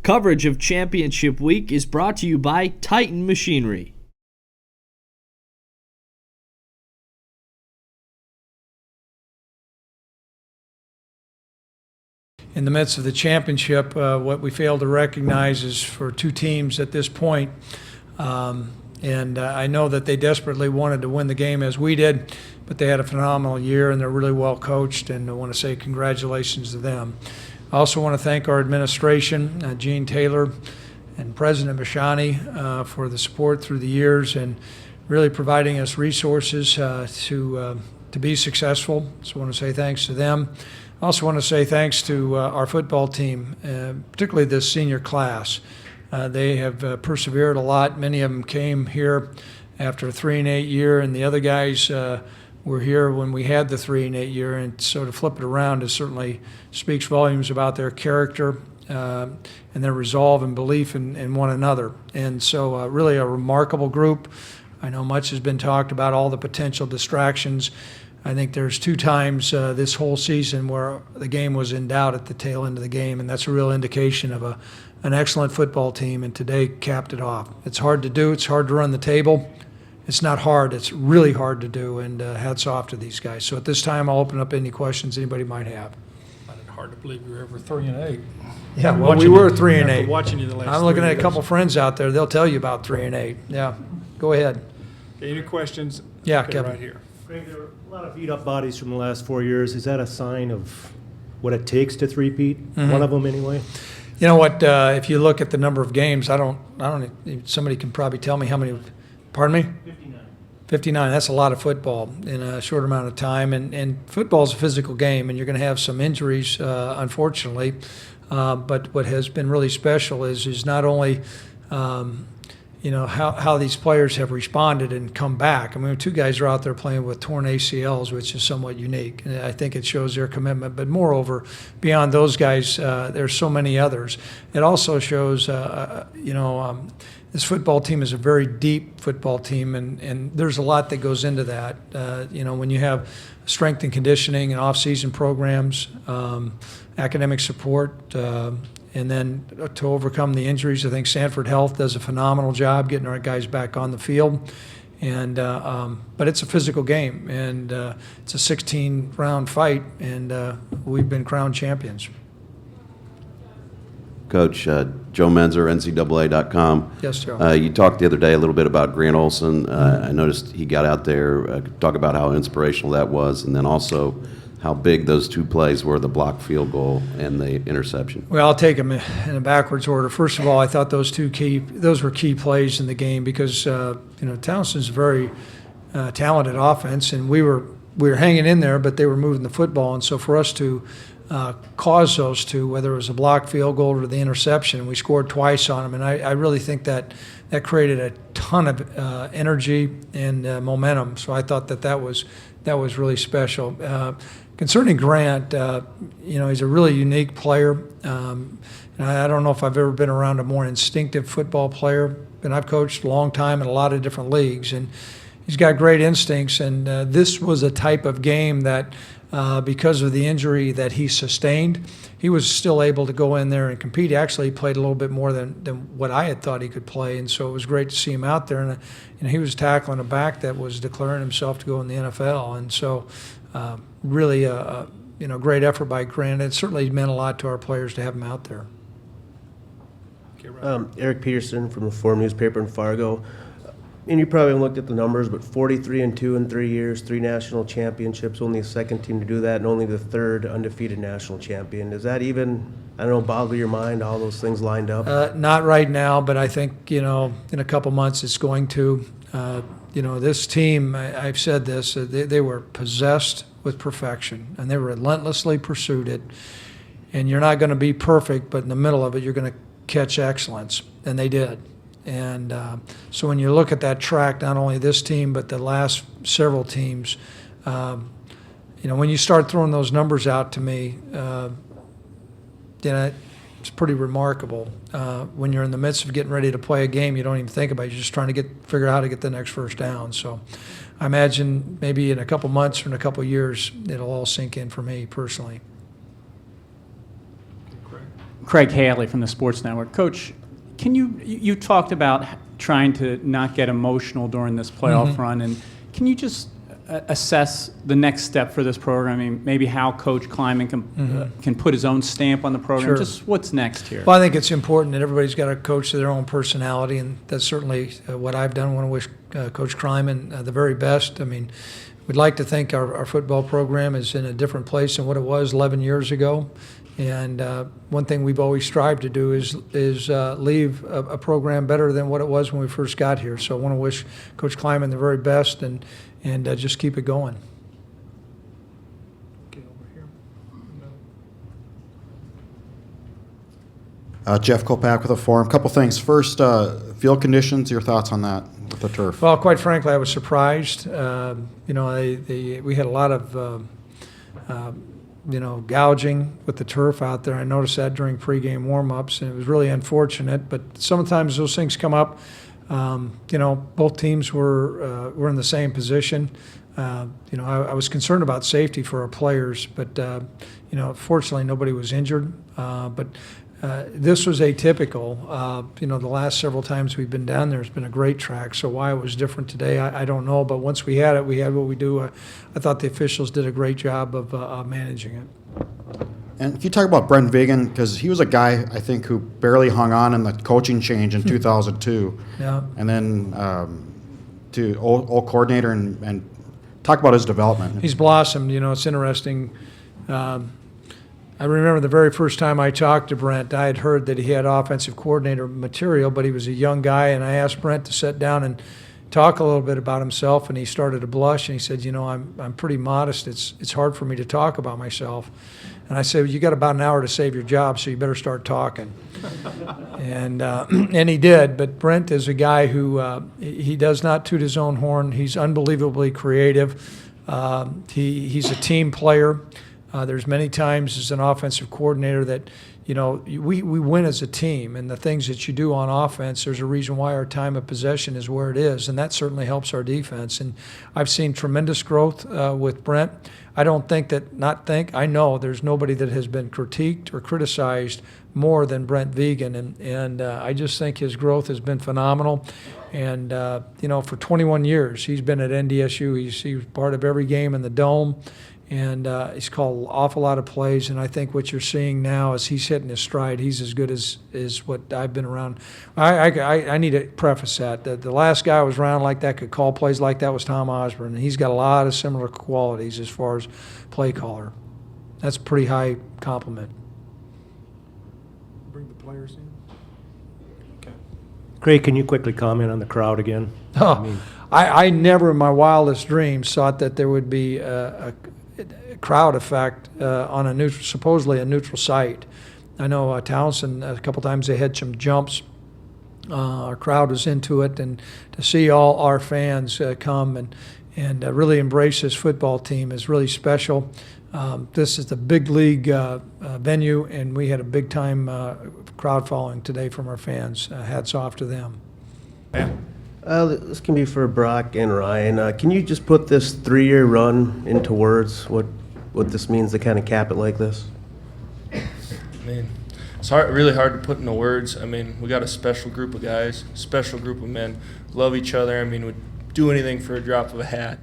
Coverage of Championship Week is brought to you by Titan Machinery. In the midst of the championship, what we failed to recognize is for two teams at this point, and I know that they desperately wanted to win the game as we did, but they had a phenomenal year and they're really well coached, and I want to say congratulations to them. I also want to thank our administration, Gene Taylor and President Bishani, for the support through the years and really providing us resources to be successful. So I want to say thanks to them. I also want to say thanks to our football team, particularly this senior class. They have persevered a lot. Many of them came here after a 3-8 year, and the other guys were here when we had the 3-8 year. And so to flip it around, it certainly speaks volumes about their character and their resolve and belief in one another. And so really a remarkable group. I know much has been talked about all the potential distractions. I think there's two times this whole season where the game was in doubt at the tail end of the game, and that's a real indication of an excellent football team, and today capped it off. It's hard to do. It's hard to run the table. It's not hard. It's really hard to do, and hats off to these guys. So at this time, I'll open up any questions anybody might have. I find it hard to believe we were ever 3-8. Yeah, well, we were 3-8. Watching you the last I'm looking 3 at a years. couple friends out there. They'll tell you about 3-8. Yeah, go ahead. Any questions? Yeah, Okay, Kevin. right here. Craig, there were a lot of beat-up bodies from the last 4 years. Is that a sign of what it takes to three-peat? One of them, anyway. You know what? If you look at the number of games, I don't. Somebody can probably tell me how many. Pardon me? 59. 59. That's a lot of football in a short amount of time. And football is a physical game, and you're going to have some injuries, unfortunately. But what has been really special is not only. How these players have responded and come back. I mean, two guys are out there playing with torn ACLs, which is somewhat unique. And I think it shows their commitment. But moreover, beyond those guys, there's so many others. It also shows, this football team is a very deep football team, and there's a lot that goes into that. When you have strength and conditioning and off-season programs, academic support, and then to overcome the injuries, I think Sanford Health does a phenomenal job getting our guys back on the field. And but it's a physical game, and it's a 16-round fight, and we've been crowned champions. Coach, Joe Menzer, NCAA.com. Yes, Joe. You talked the other day a little bit about Grant Olson. I noticed he got out there. Talk about how inspirational that was, and then also how big those two plays were, the blocked field goal and the interception. Well, I'll take them in a backwards order. First of all, I thought those were key plays in the game because Towson's a very talented offense, and we were hanging in there, but they were moving the football, and so for us to cause those two, whether it was a blocked field goal or the interception, we scored twice on them, and I really think that created a ton of energy and momentum. So I thought that was really special. Concerning Grant, he's a really unique player. And I don't know if I've ever been around a more instinctive football player. And I've coached a long time in a lot of different leagues, and he's got great instincts. And this was a type of game that, because of the injury that he sustained, he was still able to go in there and compete. Actually, he played a little bit more than what I had thought he could play, and so it was great to see him out there. And he was tackling a back that was declaring himself to go in the NFL, and so really great effort by Grant. It certainly meant a lot to our players to have him out there. Okay, right. Eric Peterson from Reform Newspaper in Fargo. And you probably haven't looked at the numbers, but 43-2 in 3 years, 3 national championships, only the second team to do that, and only the third undefeated national champion. Does that even, boggle your mind, all those things lined up? Not right now, but I think, in a couple months it's going to. This team, I've said this, they were possessed with perfection, and they relentlessly pursued it. And you're not going to be perfect, but in the middle of it, you're going to catch excellence, and they did. And so when you look at that track, not only this team but the last several teams, when you start throwing those numbers out to me, it's pretty remarkable. When you're in the midst of getting ready to play a game, you don't even think about it. You're just trying to figure out how to get the next first down. So I imagine maybe in a couple months or in a couple years, it'll all sink in for me personally. Craig Haley from the Sports Network. Coach, can you talked about trying to not get emotional during this playoff run, and can you just assess the next step for this program? I mean, maybe how Coach Kleiman can put his own stamp on the program. Sure. Just what's next here? Well, I think it's important that everybody's got a coach to their own personality, and that's certainly what I've done. I want to wish Coach Kleiman the very best. I mean, we'd like to think our football program is in a different place than what it was 11 years ago. And one thing we've always strived to do is leave a program better than what it was when we first got here. So I want to wish Coach Kleiman the very best and just keep it going. Get over here. Jeff Kolpak with a Forum. Couple things. First, field conditions. Your thoughts on that with the turf? Well, quite frankly, I was surprised. We had a lot of gouging with the turf out there. I noticed that during pregame warm-ups, and it was really unfortunate. But sometimes those things come up. Both teams were in the same position. I was concerned about safety for our players, but fortunately nobody was injured. But this was atypical. The last several times we've been down there, it's been a great track. So why it was different today, I don't know. But once we had it, we had what we do. I thought the officials did a great job of managing it. And if you talk about Brent Vigen, because he was a guy, I think, who barely hung on in the coaching change in 2002. Yeah. And then to old coordinator and talk about his development. He's blossomed. It's interesting. I remember the very first time I talked to Brent, I had heard that he had offensive coordinator material, but he was a young guy, and I asked Brent to sit down and talk a little bit about himself, and he started to blush, and he said, I'm pretty modest. It's hard for me to talk about myself. And I said, well, you got about an hour to save your job, so you better start talking. And he did. But Brent is a guy who he does not toot his own horn. He's unbelievably creative. He's a team player. There's many times as an offensive coordinator that, we win as a team, and the things that you do on offense, there's a reason why our time of possession is where it is, and that certainly helps our defense. And I've seen tremendous growth with Brent. I know there's nobody that has been critiqued or criticized more than Brent Vigen, and I just think his growth has been phenomenal. And, for 21 years, he's been at NDSU. He was part of every game in the Dome. And he's called an awful lot of plays, and I think what you're seeing now is he's hitting his stride. He's as good as what I've been around. I need to preface that. The last guy I was around like that could call plays like that was Tom Osborne, and he's got a lot of similar qualities as far as play caller. That's a pretty high compliment. Bring the players in. Okay. Craig, can you quickly comment on the crowd again? I never in my wildest dreams thought that there would be a crowd effect on supposedly a neutral site. I know Towson, a couple times they had some jumps. Our crowd was into it, and to see all our fans come and really embrace this football team is really special. This is the big league venue, and we had a big time crowd following today from our fans. Hats off to them. Yeah. This can be for Brock and Ryan. Can you just put this 3-year run into words, what this means to kind of cap it like this? I mean, it's really hard to put into words. I mean, we got a special group of guys, special group of men, love each other. I mean, would do anything for a drop of a hat.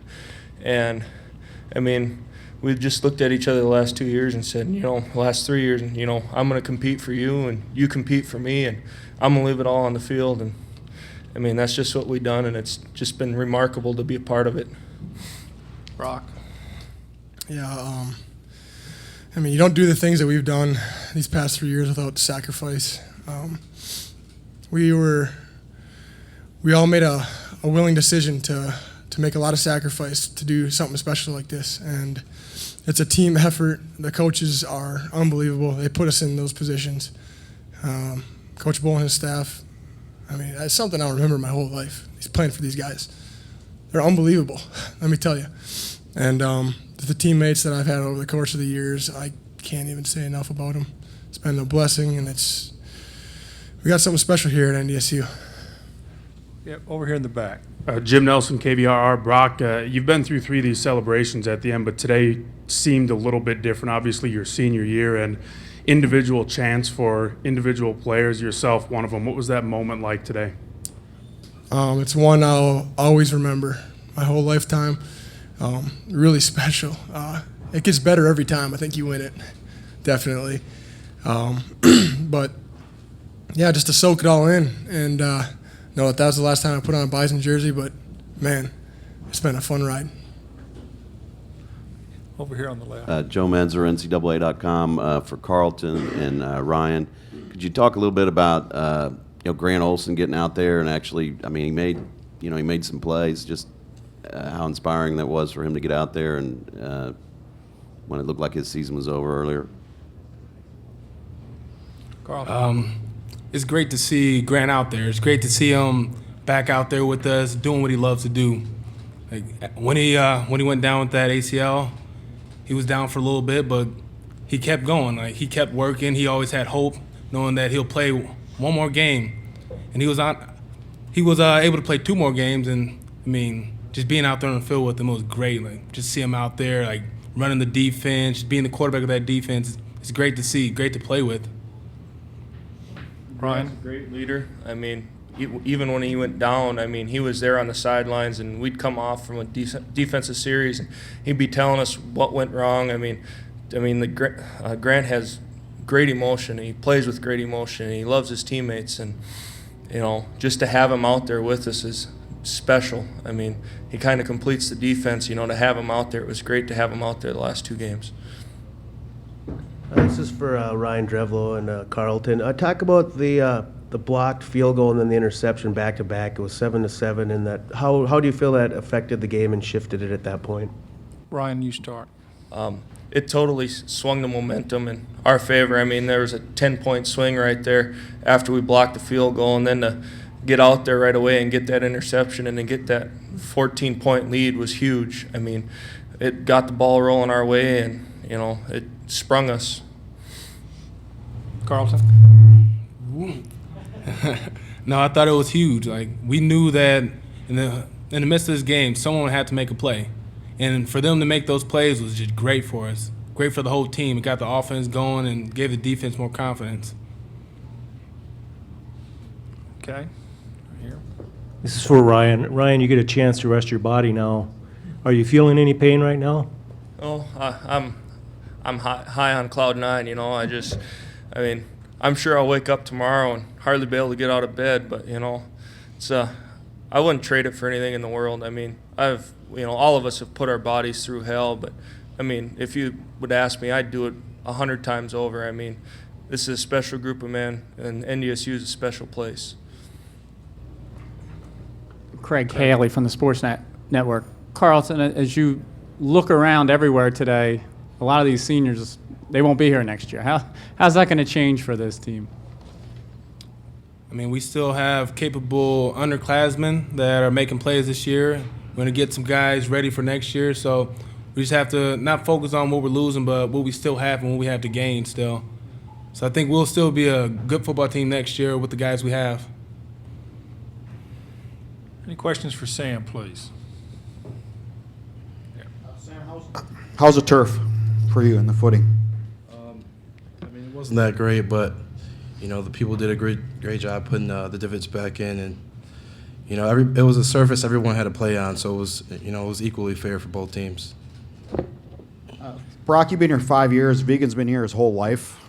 And, I mean, we've just looked at each other the last 2 years and said, the last 3 years, and, I'm going to compete for you and you compete for me, and I'm going to leave it all on the field. And I mean, that's just what we've done, and it's just been remarkable to be a part of it. Brock. Yeah, you don't do the things that we've done these past 3 years without sacrifice. We all made a willing decision to make a lot of sacrifice to do something special like this, and it's a team effort. The coaches are unbelievable. They put us in those positions. Coach Bohl and his staff, I mean, that's something I'll remember my whole life. He's playing for these guys. They're unbelievable, let me tell you. And the teammates that I've had over the course of the years, I can't even say enough about them. It's been a blessing, and we got something special here at NDSU. Yep, over here in the back. Jim Nelson, KVRR. Brock, you've been through 3 of these celebrations at the end, but today seemed a little bit different. Obviously, your senior year, and individual chants for individual players, yourself one of them. What was that moment like today? It's one I'll always remember my whole lifetime. Really special. It gets better every time I think you win it, definitely. But yeah, just to soak it all in and know that was the last time I put on a Bison jersey. But man, it's been a fun ride. Over here on the left. Joe Menzer, NCAA.com, for Carlton and Ryan. Could you talk a little bit about Grant Olson getting out there and actually, I mean, he made some plays. Just how inspiring that was for him to get out there and when it looked like his season was over earlier. Carl. It's great to see Grant out there. It's great to see him back out there with us, doing what he loves to do. Like when he went down with that ACL, he was down for a little bit, but he kept going. Like he kept working. He always had hope, knowing that he'll play one more game, and he was able to play 2 more games. And I mean, just being out there on the field with him was great. Like just see him out there, like running the defense, being the quarterback of that defense. It's great to see, great to play with. Ryan. He's a great leader. I mean, even when he went down, I mean, he was there on the sidelines, and we'd come off from a defensive series, and he'd be telling us what went wrong. I mean, Grant has great emotion. He plays with great emotion. And he loves his teammates, and just to have him out there with us is special. I mean, he kind of completes the defense. To have him out there, it was great to have him out there the last 2 games. This is for Ryan Drevlo and Carlton. Talk about the blocked field goal and then the interception back to back. It was 7-7, and that. How do you feel that affected the game and shifted it at that point? Ryan, you start. It totally swung the momentum in our favor. I mean, there was a 10-point swing right there after we blocked the field goal, and then to get out there right away and get that interception and then get that 14-point lead was huge. I mean, it got the ball rolling our way, and it sprung us. Carlton. No, I thought it was huge. Like we knew that in the midst of this game, someone had to make a play, and for them to make those plays was just great for us. Great for the whole team. It got the offense going and gave the defense more confidence. Okay. Here. This is for Ryan. Ryan, you get a chance to rest your body now. Are you feeling any pain right now? Oh, I'm high on cloud 9. I mean, I'm sure I'll wake up tomorrow and hardly be able to get out of bed. But it's I wouldn't trade it for anything in the world. I mean, all of us have put our bodies through hell. But I mean, if you would ask me, I'd do it 100 times over. I mean, this is a special group of men, and NDSU is a special place. Craig Haley from the Sports Network. Carlton, as you look around everywhere today, a lot of these seniors, they won't be here next year. How's that going to change for this team? I mean, we still have capable underclassmen that are making plays this year. We're going to get some guys ready for next year, so we just have to not focus on what we're losing, but what we still have and what we have to gain still. So I think we'll still be a good football team next year with the guys we have. Any questions for Sam, please? How's the turf for you in the footing? I mean, it wasn't that great, but the people did a great job putting the divots back in, and it was a surface everyone had to play on, so it was equally fair for both teams. Brock, you've been here 5 years. Vegan's been here his whole life.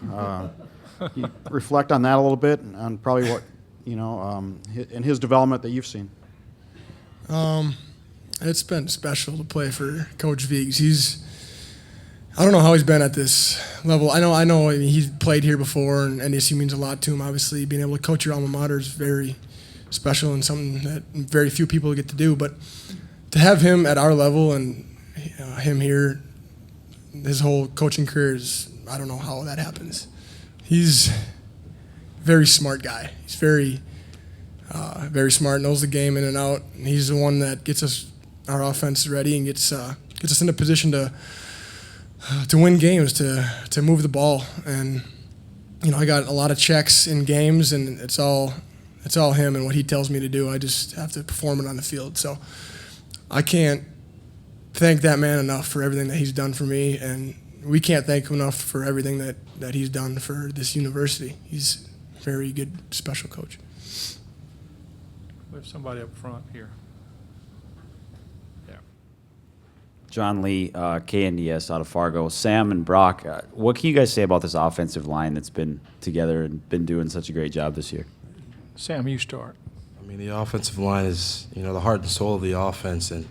You reflect on that a little bit, on probably what in his development that you've seen. It's been special to play for Coach Viggs. I don't know how he's been at this level. I know he's played here before, and NDSU means a lot to him. Obviously, being able to coach your alma mater is very special and something that very few people get to do. But to have him at our level and him here, his whole coaching career is, I don't know how that happens. He's a very smart guy. He's very smart, knows the game in and out. And he's the one that gets our offense ready and gets us in a position to win games, to move the ball. And I got a lot of checks in games, and it's all him and what he tells me to do. I just have to perform it on the field. So I can't thank that man enough for everything that he's done for me and we can't thank him enough for everything that he's done for this university. He's a very good special coach. We have somebody up front here. Yeah. John Lee, KNDS out of Fargo. Sam and Brock, what can you guys say about this offensive line that's been together and been doing such a great job this year? Sam, you start. I mean, the offensive line is, you know, the heart and soul of the offense, and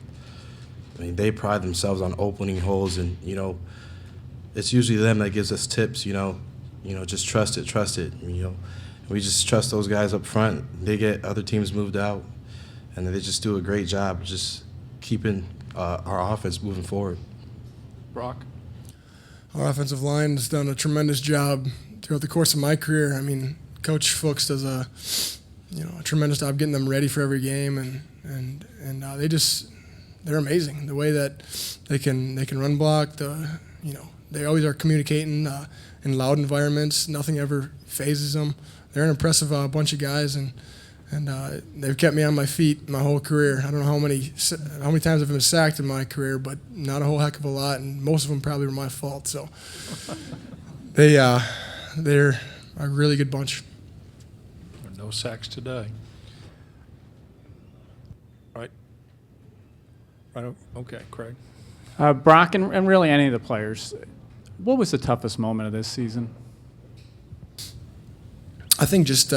I mean, they pride themselves on opening holes, and you know, it's usually them that gives us tips. You know, just trust it. You know, we just trust those guys up front. They get other teams moved out, and they just do a great job just keeping our offense moving forward. Brock? Our offensive line has done a tremendous job throughout the course of my career. I mean, Coach Fuchs does a tremendous job getting them ready for every game, and they're amazing. The way that they can run block, they always are communicating in loud environments. Nothing ever phases them. They're an impressive bunch of guys, and they've kept me on my feet my whole career. I don't know how many times I've been sacked in my career, but not a whole heck of a lot, and most of them probably were my fault. So they're a really good bunch. No sacks today. Right. Okay, Craig. Brock, and really any of the players, what was the toughest moment of this season? I think just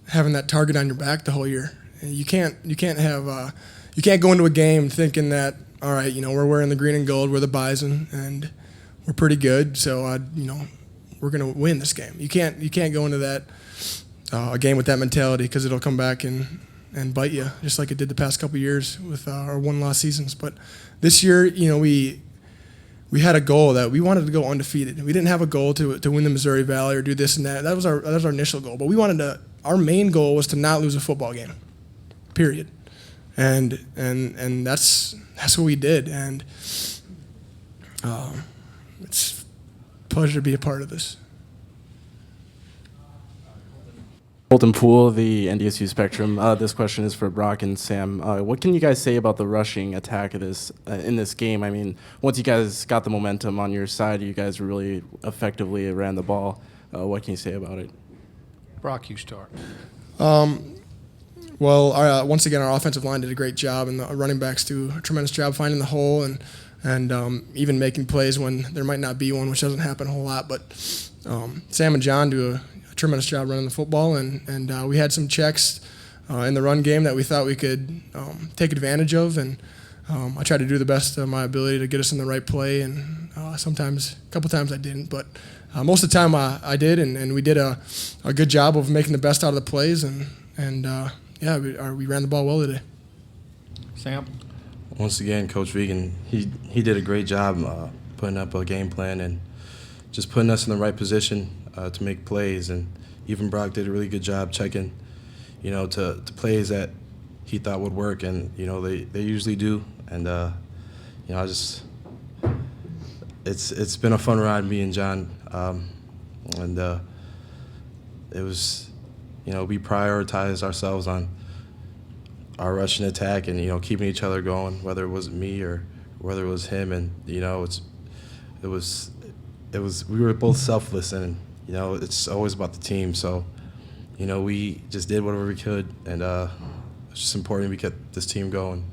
having that target on your back the whole year. You can't go into a game thinking that, all right, we're wearing the green and gold, we're the Bison, and we're pretty good, so we're gonna win this game. You can't go into that a game with that mentality, because it'll come back and bite you, just like it did the past couple of years with our one-loss seasons. But this year, we had a goal that we wanted to go undefeated. We didn't have a goal to win the Missouri Valley or do this and that. That was our initial goal. But our main goal was to not lose a football game, period. And that's what we did. And it's a pleasure to be a part of this. Colton Poole, the NDSU Spectrum. This question is for Brock and Sam. What can you guys say about the rushing attack of this in this game? I mean, once you guys got the momentum on your side, you guys really effectively ran the ball. What can you say about it? Brock, you start. Well, once again, our offensive line did a great job, and the running backs do a tremendous job finding the hole and even making plays when there might not be one, which doesn't happen a whole lot. But Sam and John do a tremendous job running the football, and we had some checks in the run game that we thought we could take advantage of, and I tried to do the best of my ability to get us in the right play, and a couple times I didn't, but most of the time I did, and we did a good job of making the best out of the plays, and we ran the ball well today. Sam? Once again, Coach Vegan, he did a great job putting up a game plan and just putting us in the right position to make plays, and even Brock did a really good job checking, to plays that he thought would work, and they usually do, and it's been a fun ride, me and John, and it was, we prioritized ourselves on our rushing attack and keeping each other going, whether it was me or whether it was him, and we were both selfless, and it's always about the team. So, we just did whatever we could, and it's just important we kept this team going.